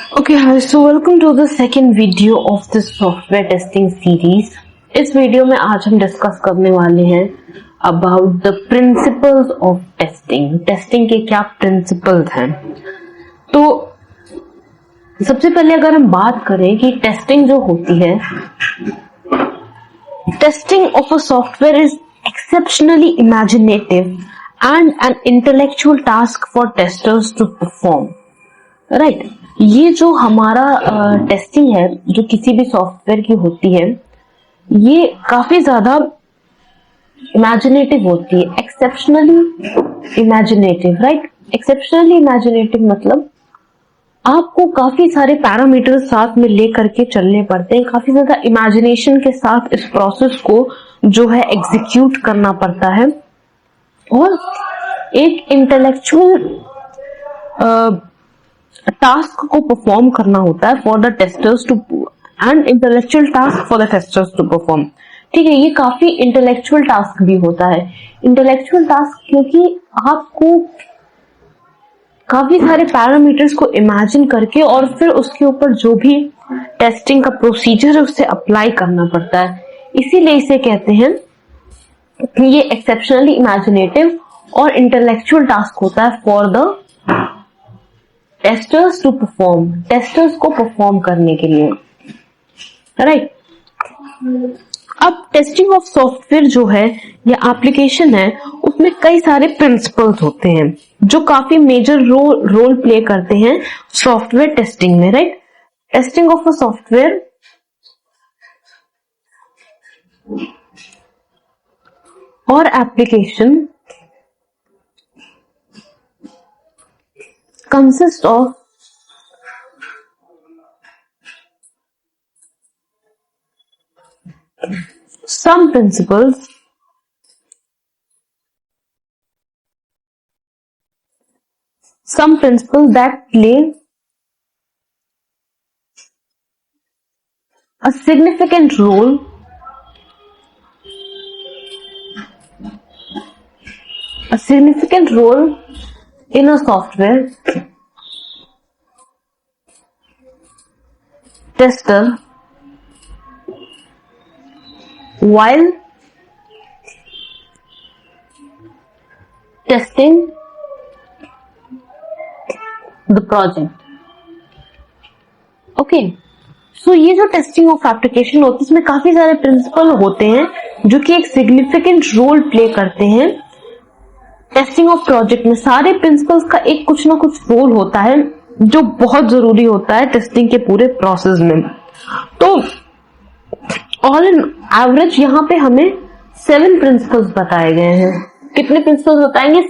Okay, hi, so welcome to the second video of this software testing series. इस video में आज हम discuss करने वाले हैं about the principles of testing. Testing के क्या प्रिंसिपल्स हैं। तो सबसे पहले अगर हम बात करें कि टेस्टिंग जो होती है, testing of a software is exceptionally imaginative and an intellectual task for testers to perform. Right, ये जो हमारा टेस्टिंग है जो किसी भी सॉफ्टवेयर की होती है, ये काफी ज्यादा इमेजिनेटिव होती है, exceptionally imaginative. Right, exceptionally imaginative मतलब आपको काफी सारे पैरामीटर्स साथ में लेकर के चलने पड़ते हैं, काफी ज्यादा इमेजिनेशन के साथ इस प्रोसेस को जो है एग्जीक्यूट करना पड़ता है और एक इंटेलेक्चुअल टास्क को परफॉर्म करना होता है for the testers to and intellectual task for the testers to perform. ठीक है, ये काफी इंटेलेक्चुअल टास्क भी होता है। इंटेलेक्चुअल टास्क क्योंकि आपको काफी सारे पैरामीटर्स को इमेजिन करके और फिर उसके ऊपर जो भी टेस्टिंग का प्रोसीजर है उससे अप्लाई करना पड़ता है, इसीलिए इसे कहते हैं कि ये एक्सेप्शनली इमेजिनेटिव और इंटेलेक्चुअल टास्क होता है for the testers to perform, testers को परफॉर्म करने के लिए। राइट, अब टेस्टिंग ऑफ सॉफ्टवेयर जो है या एप्लीकेशन है उसमें कई सारे प्रिंसिपल्स होते हैं जो काफी मेजर रोल प्ले करते हैं सॉफ्टवेयर टेस्टिंग में। Right, testing of a software और application consist of some principles that play a significant role in a software tester while testing the project. Okay, सो ये जो टेस्टिंग ऑफ एप्लीकेशन होती है इसमें काफी सारे प्रिंसिपल होते हैं जो कि एक सिग्निफिकेंट रोल प्ले करते हैं टेस्टिंग ऑफ प्रोजेक्ट में। सारे प्रिंसिपल्स का एक कुछ ना कुछ रोल होता है जो बहुत जरूरी होता है टेस्टिंग के पूरे प्रोसेस में। तो ऑल इन एवरेज यहाँ पे हमें 7 प्रिंसिपल्स बताए गए हैं। कितने प्रिंसिपल्स बताएंगे?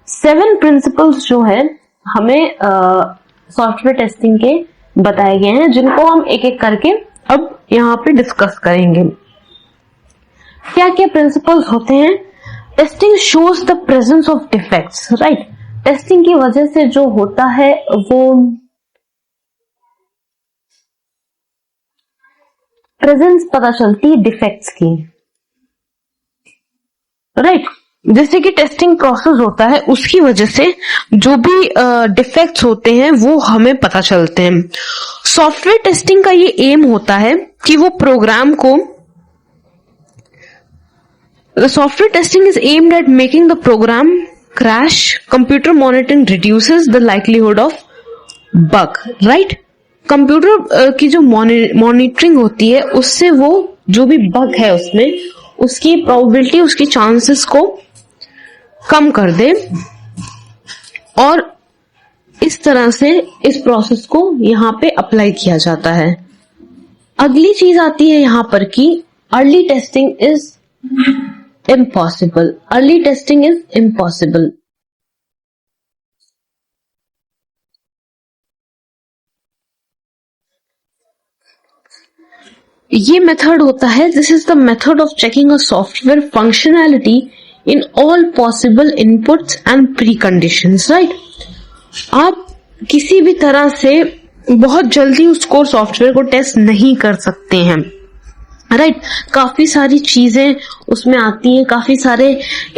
7 प्रिंसिपल्स जो है हमें सॉफ्टवेयर टेस्टिंग के बताए गए हैं, जिनको हम एक एक करके अब यहाँ पे डिस्कस करेंगे। क्या क्या प्रिंसिपल्स होते हैं? Testing shows the presence of defects. Right, testing की वजह से जो होता है वो प्रेजेंस पता चलती है डिफेक्ट्स की। राइट, जैसे कि टेस्टिंग प्रोसेस होता है उसकी वजह से जो भी डिफेक्ट्स होते हैं वो हमें पता चलते हैं। सॉफ्टवेयर टेस्टिंग का ये एम होता है कि वो प्रोग्राम को The software testing is aimed at making the program crash. Computer monitoring reduces the likelihood of bug. Right? Computer की जो मॉनिटरिंग होती है उससे वो जो भी बग है उसमें उसकी प्रोबेबिलिटी, उसकी चांसेस को कम कर दे और इस तरह से इस प्रोसेस को यहाँ पे अप्लाई किया जाता है। अगली चीज आती है यहाँ पर कि early testing is impossible. Early testing is impossible. ये मेथड होता है, this is the method of checking a software functionality in all possible inputs and pre conditions. Right, आप किसी भी तरह से बहुत जल्दी उसको सॉफ्टवेयर को टेस्ट नहीं कर सकते हैं। राइट, काफी सारी चीजें उसमें आती हैं, काफी सारे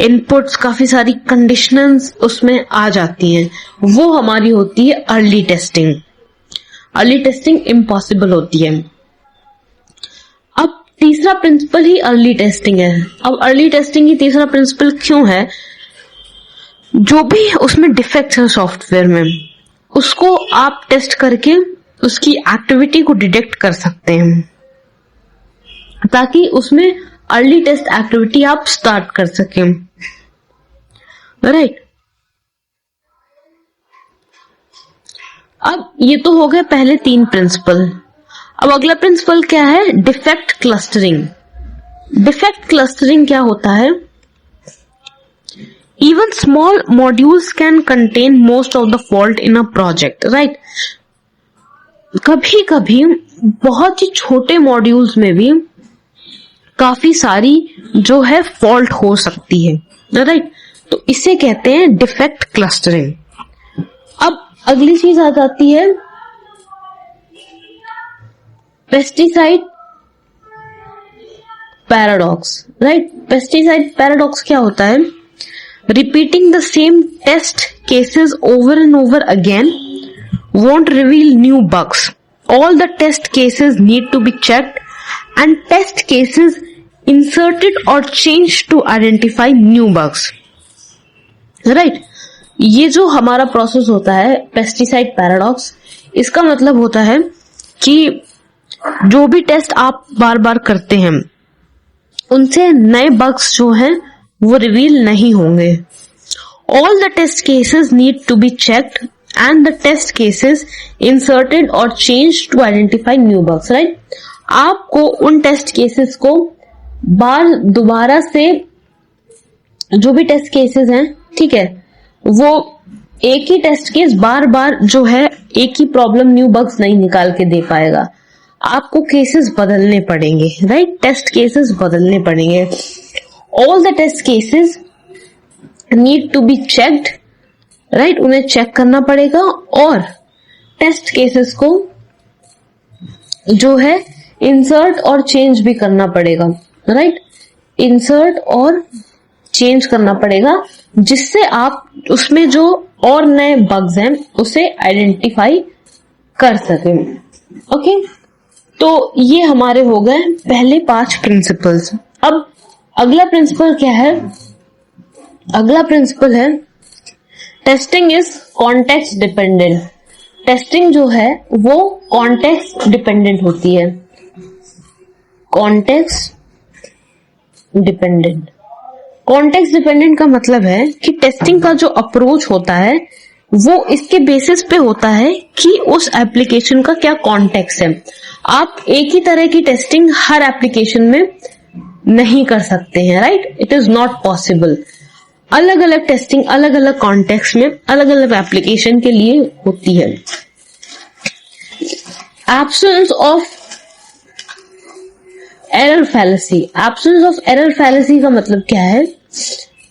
इनपुट्स, काफी सारी कंडीशंस उसमें आ जाती हैं, वो हमारी होती है early testing. Early testing impossible होती है। अब तीसरा प्रिंसिपल ही अर्ली टेस्टिंग है। अब अर्ली टेस्टिंग की तीसरा प्रिंसिपल क्यों है? जो भी उसमें डिफेक्ट है सॉफ्टवेयर में, उसको आप टेस्ट करके उसकी एक्टिविटी को डिटेक्ट कर सकते हैं, ताकि उसमें अर्ली टेस्ट एक्टिविटी आप स्टार्ट कर सकें, राइट। अब ये तो हो गए पहले 3 प्रिंसिपल। अब अगला प्रिंसिपल क्या है? Defect clustering. डिफेक्ट क्लस्टरिंग क्या होता है? Even small modules can contain most of the fault in a project, right. कभी कभी बहुत ही छोटे मॉड्यूल्स में भी काफी सारी जो है फॉल्ट हो सकती है, राइट। तो इसे कहते हैं डिफेक्ट क्लस्टरिंग। अब अगली चीज आ जाती है pesticide paradox, right. Pesticide paradox क्या होता है? Repeating the same test cases over and over again won't reveal new bugs. All the test cases need to be checked and test cases inserted or changed to identify new bugs. Right? ये जो हमारा process होता है pesticide paradox, इसका मतलब होता है कि जो भी टेस्ट आप बार बार करते हैं उनसे नए बग्स जो हैं वो रिवील नहीं होंगे। All the test cases need to be checked and the test cases inserted or changed to identify new bugs, right? आपको उन टेस्ट केसेस को दोबारा से, जो भी टेस्ट केसेस हैं, ठीक है, वो एक ही टेस्ट केस बार बार जो है एक ही प्रॉब्लम न्यू बग्स नहीं निकाल के दे पाएगा। आपको केसेस बदलने पड़ेंगे, राइट। टेस्ट केसेस बदलने पड़ेंगे। All the test cases need to be checked, right. उन्हें चेक करना पड़ेगा और टेस्ट केसेस को जो है इंसर्ट और चेंज भी करना पड़ेगा, राइट। इंसर्ट और चेंज करना पड़ेगा, जिससे आप उसमें जो और नए बग्स हैं उसे आइडेंटिफाई कर सकें। ओके, तो ये हमारे हो गए पहले 5 प्रिंसिपल्स। अब अगला प्रिंसिपल क्या है? अगला प्रिंसिपल है testing is context dependent. Testing जो है वो कॉन्टेक्स्ट डिपेंडेंट होती है। Context dependent. कॉन्टेक्स्ट डिपेंडेंट का मतलब है कि टेस्टिंग का जो अप्रोच होता है वो इसके बेसिस पे होता है कि उस एप्लीकेशन का क्या कॉन्टेक्स्ट है। आप एक ही तरह की टेस्टिंग हर एप्लीकेशन में नहीं कर सकते हैं, right. It is not possible. अलग अलग टेस्टिंग अलग अलग कॉन्टेक्स्ट में अलग अलग एप्लीकेशन के लिए होती है। Absence of error fallacy. Absence of error fallacy का मतलब क्या है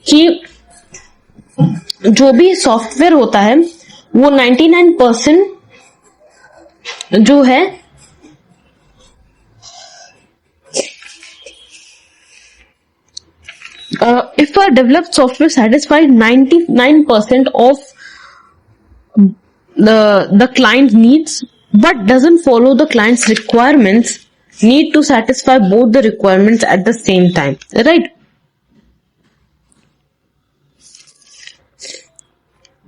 कि जो भी सॉफ्टवेयर होता है वो 99% जो है if a developed software satisfies 99% of the client needs but doesn't follow the client's requirements, need to satisfy both the requirements at the same time, right?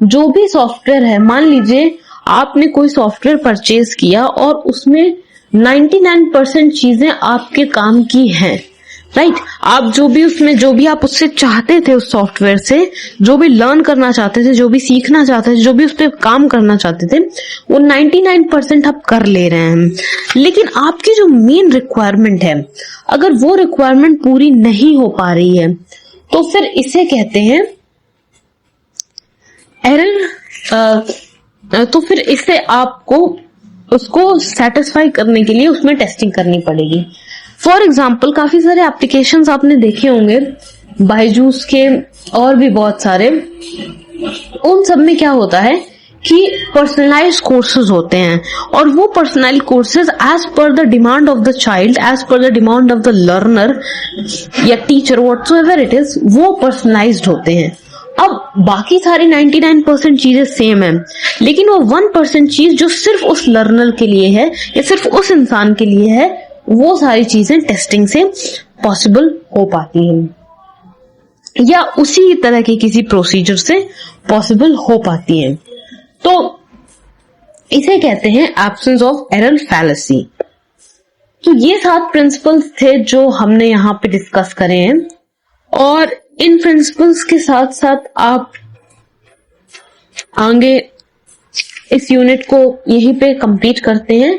जो भी सॉफ्टवेयर है, मान लीजिए आपने कोई सॉफ्टवेयर परचेज किया और उसमें 99% चीजें आपके काम की हैं, राइट। आप जो भी उसमें जो भी आप उससे चाहते थे, उस सॉफ्टवेयर से जो भी लर्न करना चाहते थे, जो भी सीखना चाहते थे, जो भी उस पर काम करना चाहते थे, वो 99% आप कर ले रहे हैं। लेकिन आपकी जो मेन रिक्वायरमेंट है, अगर वो रिक्वायरमेंट पूरी नहीं हो पा रही है तो फिर इसे कहते हैं एरर। तो फिर इससे आपको उसको सेटिस्फाई करने के लिए उसमें टेस्टिंग करनी पड़ेगी। फॉर एग्जाम्पल, काफी सारे एप्लीकेशंस आपने देखे होंगे, बायजूस के और भी बहुत सारे। उन सब में क्या होता है कि पर्सनलाइज्ड कोर्सेज होते हैं और वो personalised courses as per the demand of the child, as per the demand of the learner या टीचर, व्हाटसोएवर इट इज, वो पर्सनलाइज्ड होते हैं। अब बाकी सारी 99% चीजें सेम है, लेकिन वो 1% चीज जो सिर्फ उस लर्नर के लिए है या सिर्फ उस इंसान के लिए है, वो सारी चीजें टेस्टिंग से पॉसिबल हो पाती हैं या उसी तरह के किसी प्रोसीजर से पॉसिबल हो पाती हैं। तो इसे कहते हैं एब्सेंस ऑफ एरर फैलेसी। तो ये 7 प्रिंसिपल्स थे जो हमने यहाँ पे डिस्कस करे हैं, और इन प्रिंसिपल्स के साथ साथ आप आगे इस यूनिट को यहीं पे कंप्लीट करते हैं।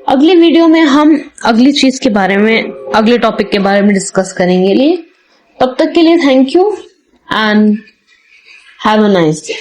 अगली वीडियो में हम अगली चीज के बारे में, अगले टॉपिक के बारे में डिस्कस करेंगे। तब तक के लिए thank you and have a nice day.